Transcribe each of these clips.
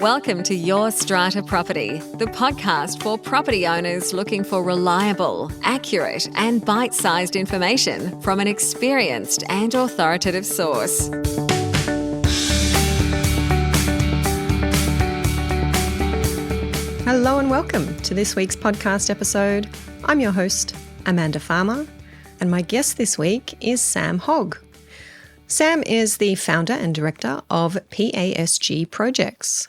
Welcome to Your Strata Property, the podcast for property owners looking for reliable, accurate, and bite-sized information from an experienced and authoritative source. Hello and welcome to this week's podcast episode. I'm your host, Amanda Farmer, and my guest this week is Sam Hogg. Sam is the founder and director of PASG Projects.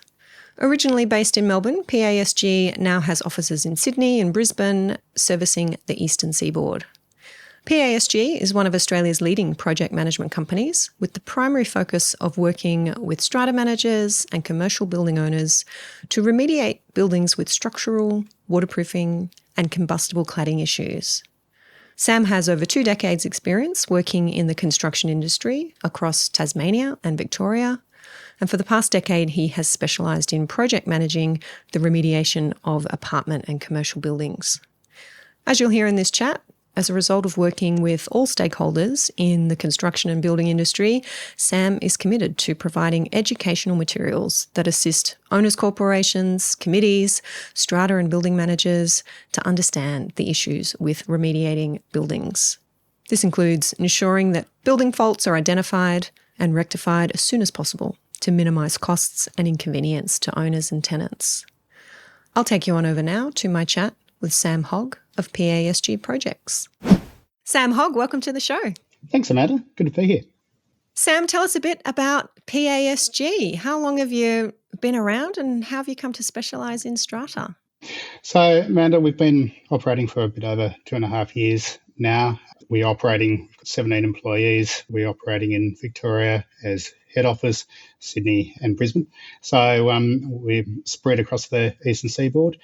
Originally based in Melbourne, PASG now has offices in Sydney and Brisbane, servicing the eastern seaboard. PASG is one of Australia's leading project management companies, with the primary focus of working with strata managers and commercial building owners to remediate buildings with structural, waterproofing, and combustible cladding issues. Sam has over 2 decades' experience working in the construction industry across Tasmania and Victoria, and for the past decade he has specialised in project managing the remediation of apartment and commercial buildings. As you'll hear in this chat, as a result of working with all stakeholders in the construction and building industry, Sam is committed to providing educational materials that assist owners' corporations, committees, strata and building managers to understand the issues with remediating buildings. This includes ensuring that building faults are identified and rectified as soon as possible to minimise costs and inconvenience to owners and tenants. I'll take you on over now to my chat with Sam Hogg of PASG Projects. Sam Hogg, welcome to the show. Thanks, Amanda. Good to be here. Sam, tell us a bit about PASG. How long have you been around and how have you come to specialise in strata? So, Amanda, we've been operating for a bit over 2.5 years now. We're operating 17 employees. We're operating in Victoria as head office, Sydney and Brisbane. So we're spread across the eastern seaboard.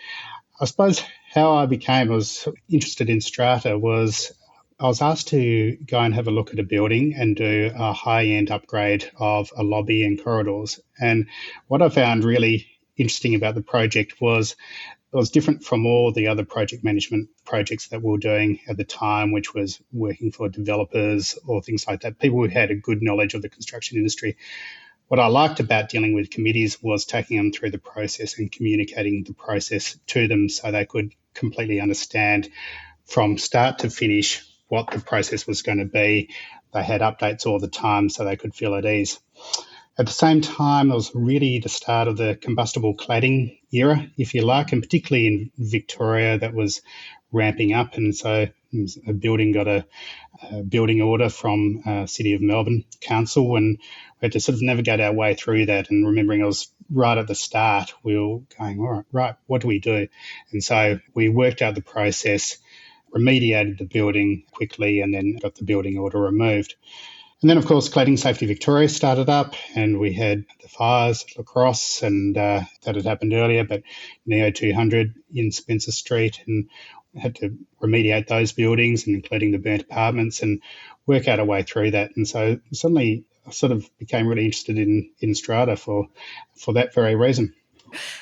I suppose how I was interested in strata was I was asked to go and have a look at a building and do a high-end upgrade of a lobby and corridors. And what I found really interesting about the project was it was different from all the other project management projects that we were doing at the time, which was working for developers or things like that, people who had a good knowledge of the construction industry. What I liked about dealing with committees was taking them through the process and communicating the process to them so they could completely understand from start to finish what the process was going to be. They had updates all the time so they could feel at ease. At the same time, it was really the start of the combustible cladding era, if you like, and particularly in Victoria that was ramping up. And so a building got a building order from City of Melbourne Council, and we had to sort of navigate our way through that. And remembering I was right at the start, we were going, all right, what do we do? And so we worked out the process, remediated the building quickly, and then got the building order removed. And then, of course, Cladding Safety Victoria started up and we had the fires at La Crosse, and that had happened earlier, but Neo 200 in Spencer Street, and had to remediate those buildings, and including the burnt apartments, and work out a way through that. And so suddenly I sort of became really interested in strata for that very reason.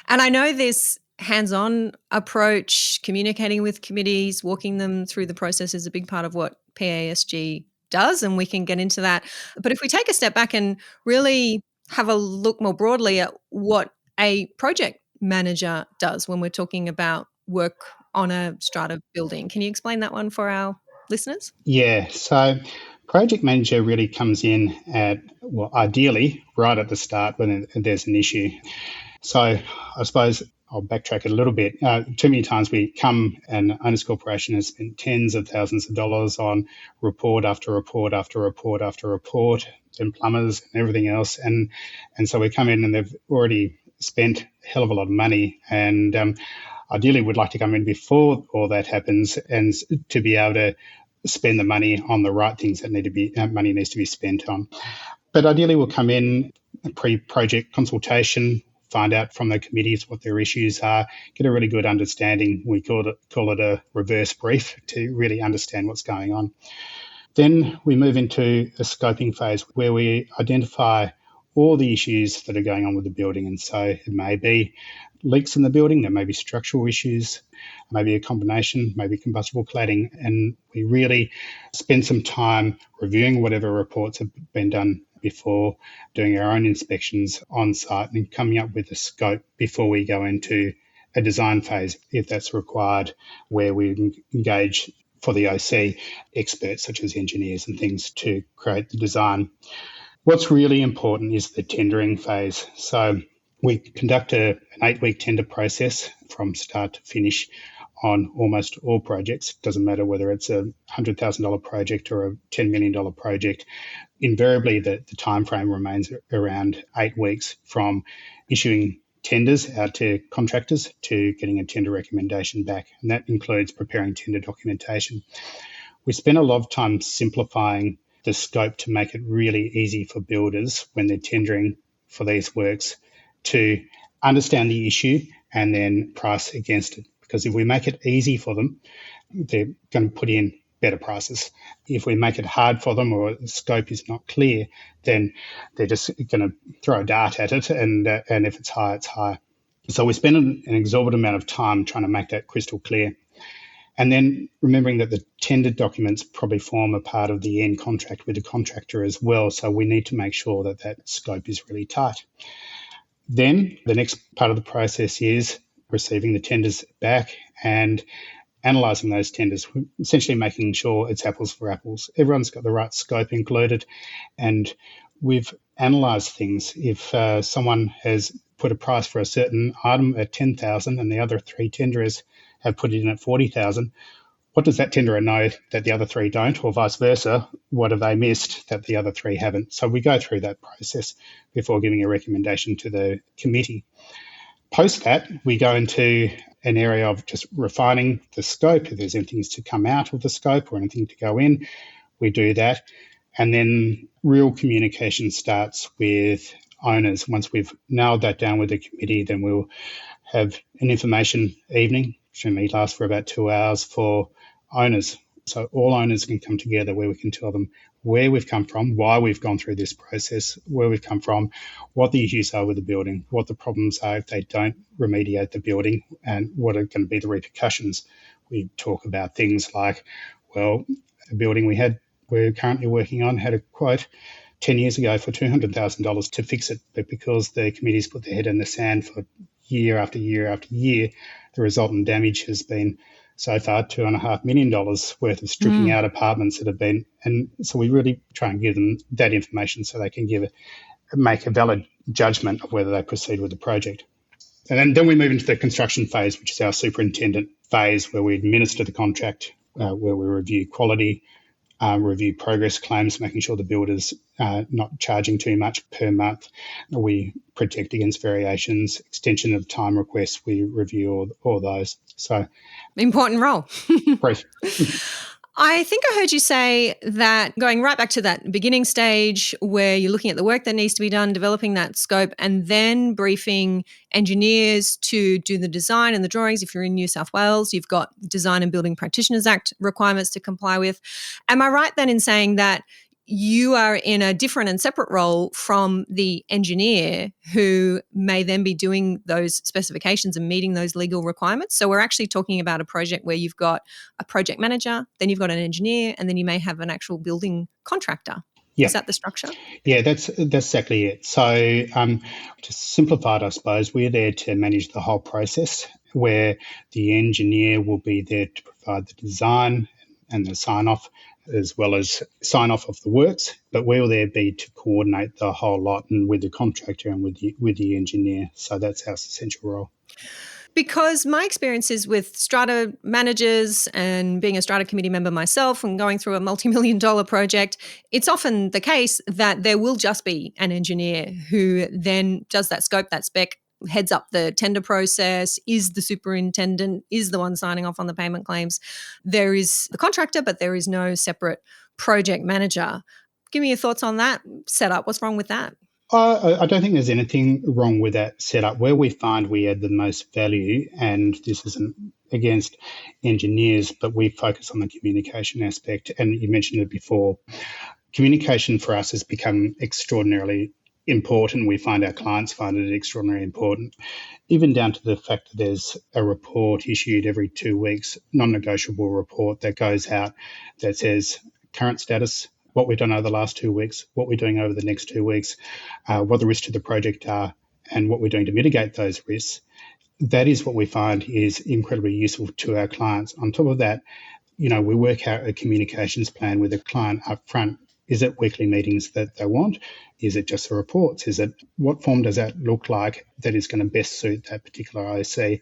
And I know this hands-on approach, communicating with committees, walking them through the process is a big part of what PASG does, and we can get into that. But if we take a step back and really have a look more broadly at what a project manager does when we're talking about work on a strata building, can you explain that one for our listeners? Yeah, so project manager really comes in at, well, ideally right at the start when there's an issue. So I suppose I'll backtrack it a little bit. Too many times we come and owners corporation has spent tens of thousands of dollars on report after report after report after report, and plumbers and everything else. And so we come in and they've already spent a hell of a lot of money. And ideally we'd like to come in before all that happens and to be able to spend the money on the right things that money needs to be spent on. But ideally we'll come in pre-project consultation, find out from the committees what their issues are, get a really good understanding. We call it a reverse brief to really understand what's going on. Then we move into a scoping phase where we identify all the issues that are going on with the building. And so it may be leaks in the building, there may be structural issues, maybe a combination, maybe combustible cladding. And we really spend some time reviewing whatever reports have been done before, doing our own inspections on site and coming up with a scope before we go into a design phase, if that's required, where we engage for the OC experts such as engineers and things to create the design. What's really important is the tendering phase. So we conduct an 8-week tender process from start to finish on almost all projects. It doesn't matter whether it's a $100,000 project or a $10 million project. Invariably, the time frame remains around 8 weeks from issuing tenders out to contractors to getting a tender recommendation back, and that includes preparing tender documentation. We spend a lot of time simplifying the scope to make it really easy for builders when they're tendering for these works to understand the issue and then price against it. Because if we make it easy for them, they're going to put in better prices. If we make it hard for them or the scope is not clear, then they're just going to throw a dart at it, and if it's high, it's high. So we spend an exorbitant amount of time trying to make that crystal clear. And then remembering that the tender documents probably form a part of the end contract with the contractor as well. So we need to make sure that that scope is really tight. Then the next part of the process is receiving the tenders back and analysing those tenders, essentially making sure it's apples for apples. Everyone's got the right scope included, and we've analysed things. If someone has put a price for a certain item at $10,000 and the other 3 tenderers have put it in at $40,000, what does that tenderer know that the other 3 don't, or vice versa? What have they missed that the other 3 haven't? So we go through that process before giving a recommendation to the committee. Post that, we go into an area of just refining the scope. If there's anything to come out of the scope or anything to go in, we do that. And then real communication starts with owners. Once we've nailed that down with the committee, then we'll have an information evening, which generally lasts for about 2 hours for owners. So all owners can come together where we can tell them where we've come from, why we've gone through this process, where we've come from, what the issues are with the building, what the problems are if they don't remediate the building, and what are going to be the repercussions. We talk about things like, well, a building we're currently working on had a quote 10 years ago for $200,000 to fix it, but because the committee's put their head in the sand for year after year after year, the resultant damage has been so far $2.5 million worth of stripping out apartments that have been, and so we really try and give them that information so they can make a valid judgment of whether they proceed with the project. And then we move into the construction phase, which is our superintendent phase, where we administer the contract, where we review quality, review progress claims, making sure the builder's not charging too much per month. We protect against variations, extension of time requests. We review all those. So, important role. Brief. I think I heard you say that going right back to that beginning stage where you're looking at the work that needs to be done, developing that scope, and then briefing engineers to do the design and the drawings. If you're in New South Wales, you've got Design and Building Practitioners Act requirements to comply with. Am I right then in saying that you are in a different and separate role from the engineer who may then be doing those specifications and meeting those legal requirements? So we're actually talking about a project where you've got a project manager, then you've got an engineer, and then you may have an actual building contractor. Yeah. Is that the structure? Yeah, that's exactly it. So to simplify it, I suppose, we're there to manage the whole process, where the engineer will be there to provide the design and the sign-off, as well as sign-off of the works, but we'll there be to coordinate the whole lot and with the contractor and with the engineer. So that's our essential role. Because my experience is with Strata managers and being a Strata committee member myself and going through a multi-million-dollar project, it's often the case that there will just be an engineer who then does that scope, that spec, heads up the tender process, is the superintendent, is the one signing off on the payment claims. There is the contractor, but there is no separate project manager. Give me your thoughts on that setup. What's wrong with that? I don't think there's anything wrong with that setup. Where we find we add the most value, and this isn't against engineers, but we focus on the communication aspect. And you mentioned it before. Communication for us has become extraordinarily important. We find our clients find it extraordinarily important, even down to the fact that there's a report issued every 2 weeks, non-negotiable report that goes out that says current status, what we've done over the last 2 weeks, what we're doing over the next 2 weeks, what the risks to the project are, and what we're doing to mitigate those risks. That is what we find is incredibly useful to our clients. On top of that, we work out a communications plan with the client up front. Is it weekly meetings that they want? Is it just the reports? What form does that look like that is going to best suit that particular OC?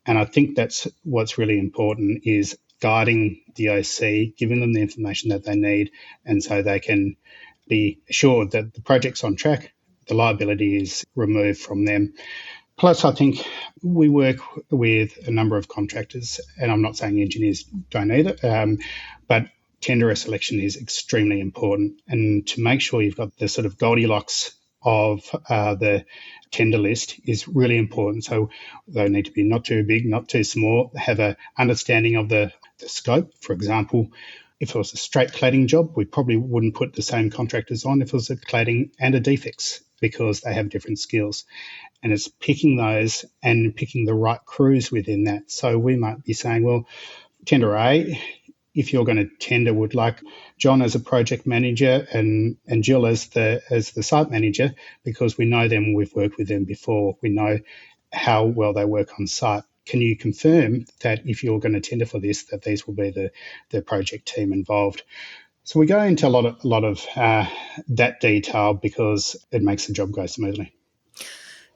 And I think that's what's really important is guiding the OC, giving them the information that they need, and so they can be assured that the project's on track, the liability is removed from them. Plus, I think we work with a number of contractors, and I'm not saying engineers don't either, but tenderer selection is extremely important. And to make sure you've got the sort of Goldilocks of the tender list is really important. So they need to be not too big, not too small, have an understanding of the scope. For example, if it was a straight cladding job, we probably wouldn't put the same contractors on if it was a cladding and a defects because they have different skills. And it's picking those and picking the right crews within that. So we might be saying, well, tender A, if you're going to tender, would like John as a project manager and Jill as the site manager, because we know them, we've worked with them before, we know how well they work on site. Can you confirm that if you're going to tender for this, that these will be the project team involved? So we go into a lot of that detail because it makes the job go smoothly.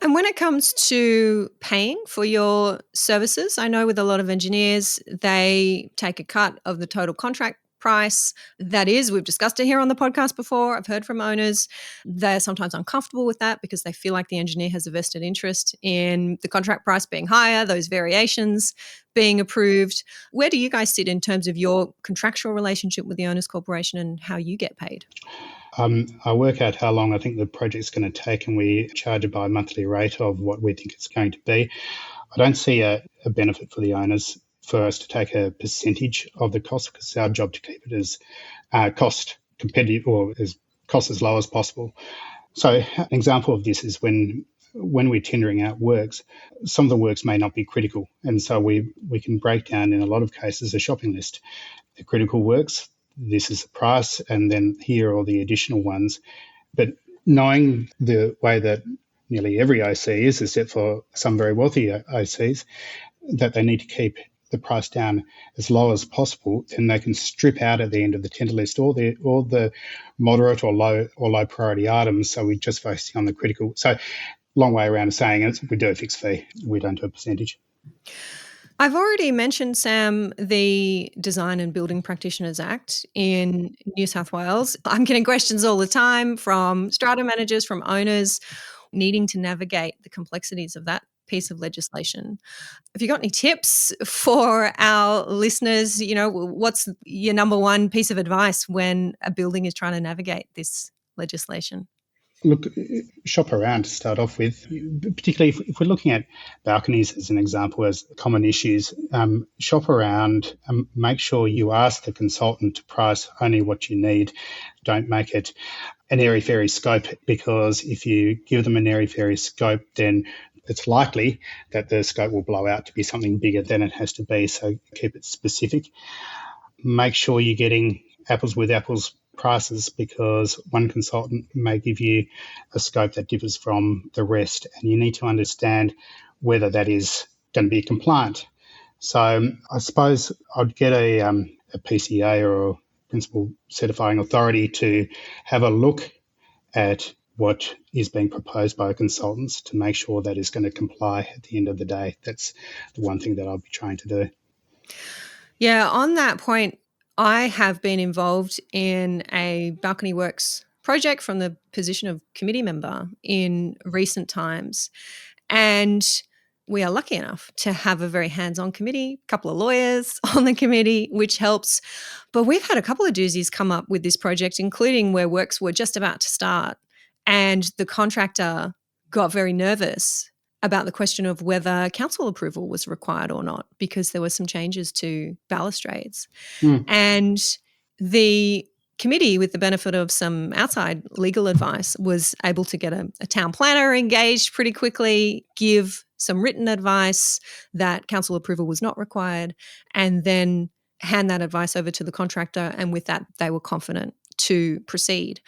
And when it comes to paying for your services, I know with a lot of engineers, they take a cut of the total contract price. That is, we've discussed it here on the podcast before. I've heard from owners. They're sometimes uncomfortable with that because they feel like the engineer has a vested interest in the contract price being higher, those variations being approved. Where do you guys sit in terms of your contractual relationship with the Owners Corporation and how you get paid? I work out how long I think the project's going to take and we charge it by a monthly rate of what we think it's going to be. I don't see a benefit for the owners for us to take a percentage of the cost because it's our job to keep it as cost competitive or as cost as low as possible. So an example of this is when we're tendering out works, some of the works may not be critical. And so we can break down in a lot of cases a shopping list. The critical works, this is the price, and then here are all the additional ones. But knowing the way that nearly every OC is, except for some very wealthy OCs, that they need to keep the price down as low as possible, then they can strip out at the end of the tender list all the moderate or low priority items. So we're just focusing on the critical. So long way around of saying it, we do a fixed fee. We don't do a percentage. I've already mentioned, Sam, the Design and Building Practitioners Act in New South Wales. I'm getting questions all the time from strata managers, from owners, needing to navigate the complexities of that piece of legislation. Have you got any tips for our listeners? What's your number one piece of advice when a building is trying to navigate this legislation? Look, shop around to start off with, particularly if we're looking at balconies as an example as common issues. Shop around, make sure you ask the consultant to price only what you need. Don't make it an airy-fairy scope, because if you give them an airy-fairy scope, then it's likely that the scope will blow out to be something bigger than it has to be. So keep it specific. Make sure you're getting apples with apples prices, because one consultant may give you a scope that differs from the rest, and you need to understand whether that is going to be compliant. So I suppose I'd get a PCA or a Principal Certifying Authority to have a look at what is being proposed by consultants to make sure that is going to comply at the end of the day. That's the one thing that I'll be trying to do. Yeah, on that point, I have been involved in a balcony works project from the position of committee member in recent times. And we are lucky enough to have a very hands-on committee, a couple of lawyers on the committee, which helps. But we've had a couple of doozies come up with this project, including where works were just about to start. And the contractor got very nervous about the question of whether council approval was required or not, because there were some changes to balustrades. And the committee, with the benefit of some outside legal advice, was able to get a town planner engaged pretty quickly, give some written advice that council approval was not required, and then hand that advice over to the contractor. And with that, they were confident to proceed.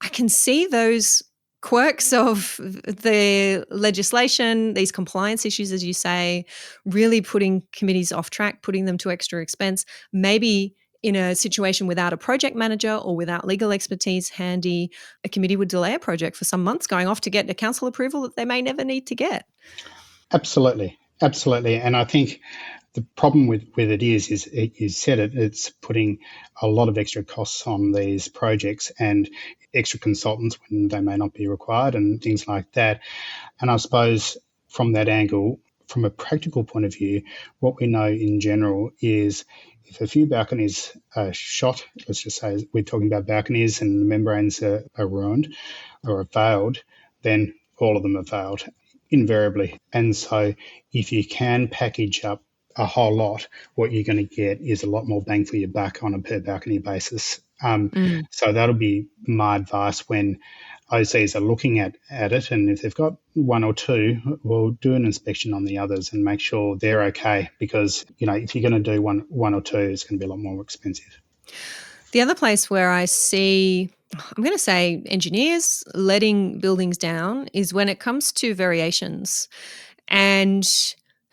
I can see those quirks of the legislation, these compliance issues, as you say, really putting committees off track, putting them to extra expense, maybe in a situation without a project manager or without legal expertise handy, a committee would delay a project for some months going off to get a council approval that they may never need to get. Absolutely. Absolutely. And I think the problem with it is you said it, it's putting a lot of extra costs on these projects and extra consultants when they may not be required and things like that. And I suppose from that angle, from a practical point of view, what we know in general is if a few balconies are shot, let's just say we're talking about balconies and the membranes are ruined or have failed, then all of them have failed invariably. And so if you can package up a whole lot, what you're going to get is a lot more bang for your buck on a per balcony basis. So that'll be my advice when OCs are looking at it. And if they've got one or two, we'll do an inspection on the others and make sure they're okay. Because, if you're going to do one or two, it's going to be a lot more expensive. The other place where I see, I'm going to say engineers letting buildings down is when it comes to variations. And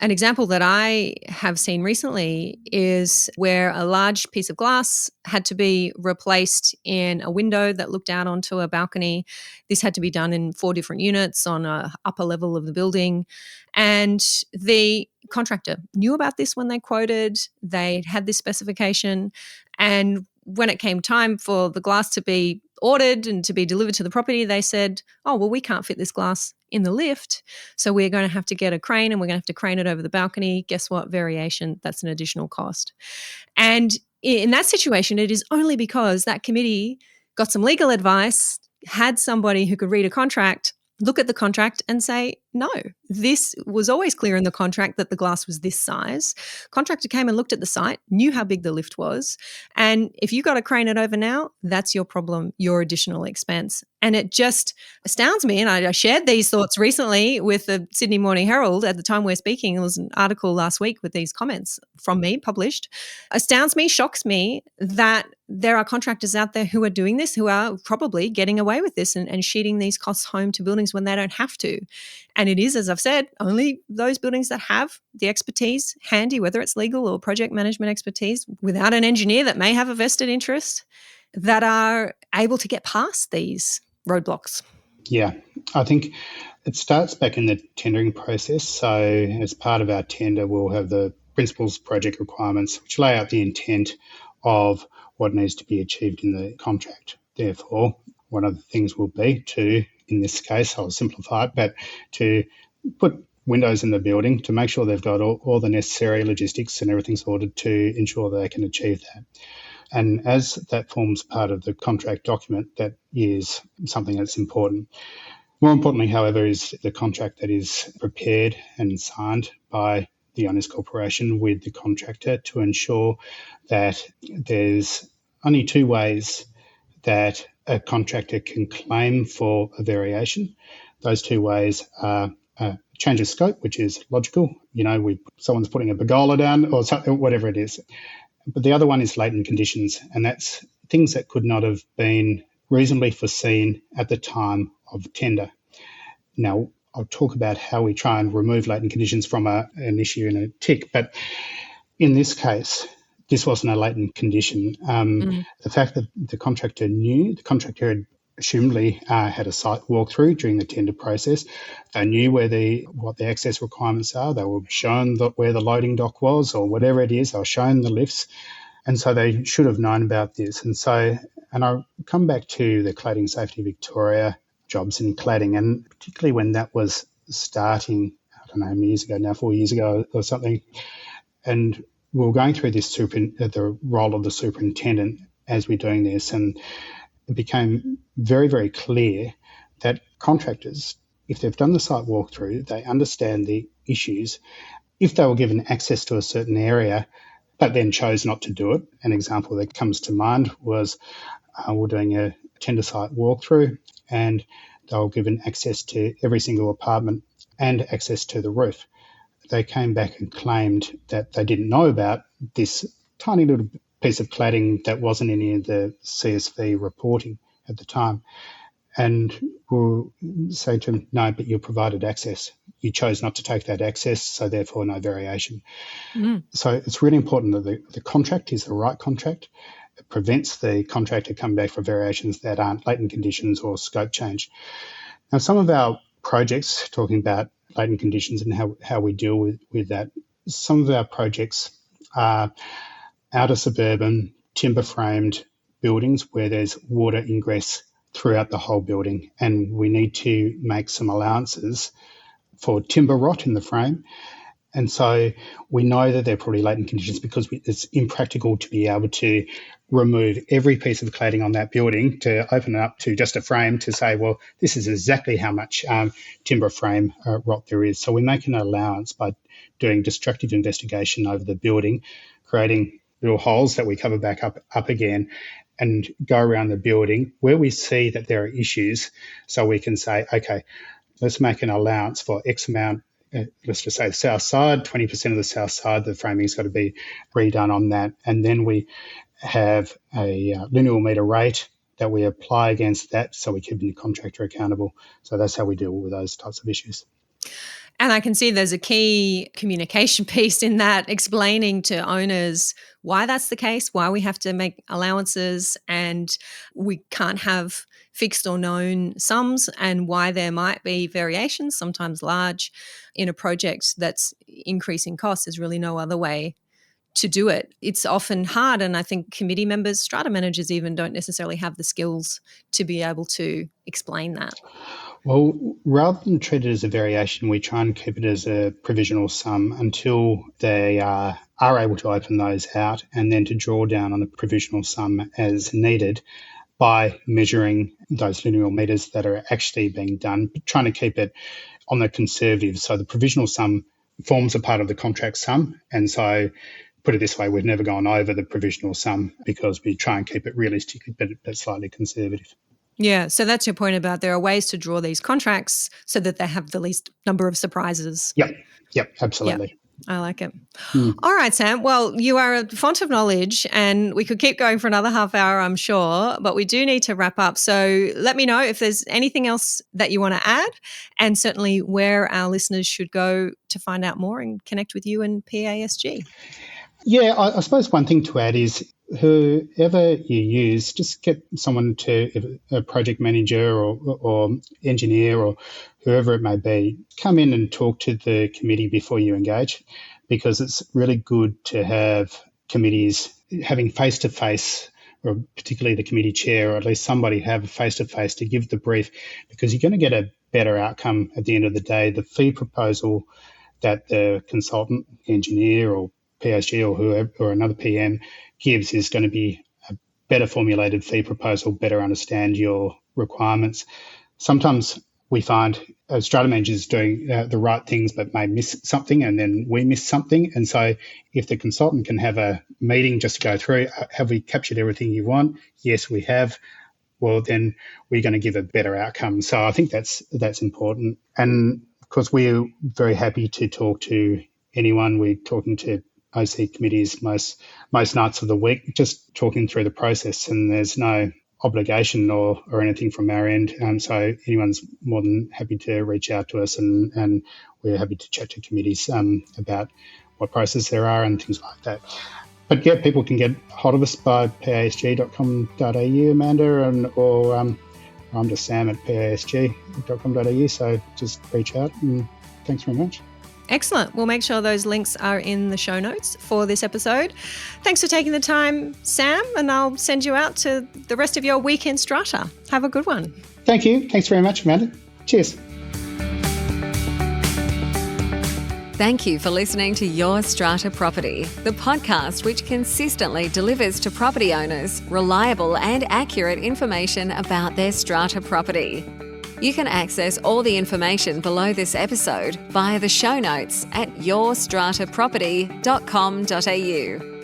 an example that I have seen recently is where a large piece of glass had to be replaced in a window that looked out onto a balcony. This had to be done in 4 different units on an upper level of the building. And the contractor knew about this when they quoted. They had this specification. And when it came time for the glass to be ordered and to be delivered to the property, they said, oh, well, we can't fit this glass in the lift, so we're going to have to get a crane and we're going to have to crane it over the balcony. Guess what? Variation, that's an additional cost. And in that situation, it is only because that committee got some legal advice, had somebody who could read a contract, look at the contract and say, no, this was always clear in the contract that the glass was this size. Contractor came and looked at the site, knew how big the lift was. And if you got to crane it over now, that's your problem, your additional expense. And it just astounds me. And I shared these thoughts recently with the Sydney Morning Herald at the time we're speaking. There was an article last week with these comments from me published. Astounds me, shocks me that there are contractors out there who are doing this, who are probably getting away with this and sheeting these costs home to buildings when they don't have to. And it is, as I've said, only those buildings that have the expertise handy, whether it's legal or project management expertise, without an engineer that may have a vested interest, that are able to get past these roadblocks. Yeah, I think it starts back in the tendering process. So as part of our tender, we'll have the principles project requirements, which lay out the intent of what needs to be achieved in the contract. Therefore, one of the things will be to, in this case, I'll simplify it, but to put windows in the building to make sure they've got all the necessary logistics and everything's ordered to ensure they can achieve that. And as that forms part of the contract document, that is something that's important. More importantly, however, is the contract that is prepared and signed by the owners corporation with the contractor to ensure that there's only 2 ways that a contractor can claim for a variation. Those 2 ways are change of scope, which is logical. Someone's putting a pergola down or something, whatever it is. But the other one is latent conditions, and that's things that could not have been reasonably foreseen at the time of tender. Now, I'll talk about how we try and remove latent conditions from an issue in a tick, but in this case, this wasn't a latent condition. The fact that the contractor had assumedly had a site walkthrough during the tender process. They knew what the access requirements are. They were shown where the loading dock was or whatever it is. They were shown the lifts. And so they should have known about this. And I come back to the Cladding Safety Victoria jobs in cladding, and particularly when that was starting, I don't know how many years ago now, 4 years ago or something. And we were going through the role of the superintendent as we're doing this, and it became very, very clear that contractors, if they've done the site walkthrough, they understand the issues. If they were given access to a certain area, but then chose not to do it, an example that comes to mind was we're doing a tender site walkthrough and they were given access to every single apartment and access to the roof. They came back and claimed that they didn't know about this tiny little piece of cladding that wasn't in any of the CSV reporting at the time. And we'll say to them, no, but you provided access. You chose not to take that access, so therefore no variation. So it's really important that the contract is the right contract. It prevents the contractor coming back for variations that aren't latent conditions or scope change. Now, some of our projects, talking about latent conditions and how we deal with that, some of our projects are outer suburban, timber-framed buildings where there's water ingress throughout the whole building, and we need to make some allowances for timber rot in the frame. And so we know that they're probably latent conditions because it's impractical to be able to remove every piece of cladding on that building to open it up to just a frame to say, well, this is exactly how much timber frame rot there is. So we make an allowance by doing destructive investigation over the building, creating little holes that we cover back up again, and go around the building where we see that there are issues, so we can say, okay, let's make an allowance for X amount. Let's just say the south side, 20% of the south side, the framing's got to be redone on that. And then we have a lineal metre rate that we apply against that, so we keep the contractor accountable. So that's how we deal with those types of issues. And I can see there's a key communication piece in that, explaining to owners why that's the case, why we have to make allowances and we can't have fixed or known sums, and why there might be variations, sometimes large, in a project that's increasing costs. There's really no other way to do it. It's often hard, and I think committee members, strata managers even, don't necessarily have the skills to be able to explain that. Well, rather than treat it as a variation, we try and keep it as a provisional sum until they are able to open those out, and then to draw down on the provisional sum as needed by measuring those lineal metres that are actually being done, but trying to keep it on the conservative. So the provisional sum forms a part of the contract sum, and so put it this way, we've never gone over the provisional sum because we try and keep it realistic but slightly conservative. Yeah, so that's your point about there are ways to draw these contracts so that they have the least number of surprises. Yep, absolutely. Yep. I like it. All right, Sam. Well, you are a font of knowledge and we could keep going for another half hour, I'm sure, but we do need to wrap up. So let me know if there's anything else that you want to add, and certainly where our listeners should go to find out more and connect with you and PASG. Yeah, I suppose one thing to add is whoever you use, just get someone to, a project manager or engineer or whoever it may be, come in and talk to the committee before you engage, because it's really good to have committees having face-to-face, or particularly the committee chair, or at least somebody have a face-to-face to give the brief, because you're going to get a better outcome at the end of the day. The fee proposal that the consultant, engineer or PSG or whoever, or another PM gives is going to be a better formulated fee proposal, better understand your requirements. Sometimes we find strata managers doing the right things but may miss something, and then we miss something. And so if the consultant can have a meeting just to go through, have we captured everything you want? Yes, we have. Well, then we're going to give a better outcome. So I think that's important. And of course, we're very happy to talk to anyone. We're talking to OC committees most nights of the week, just talking through the process, and there's no obligation or anything from our end. So anyone's more than happy to reach out to us, and we're happy to chat to committees about what process there are and things like that. But yeah, people can get hold of us by pasg.com.au, Amanda, or I'm just Sam at pasg.com.au. So just reach out, and thanks very much. Excellent. We'll make sure those links are in the show notes for this episode. Thanks for taking the time, Sam, and I'll send you out to the rest of your week in Strata. Have a good one. Thank you. Thanks very much, Amanda. Cheers. Thank you for listening to Your Strata Property, the podcast which consistently delivers to property owners reliable and accurate information about their strata property. You can access all the information below this episode via the show notes at yourstrataproperty.com.au.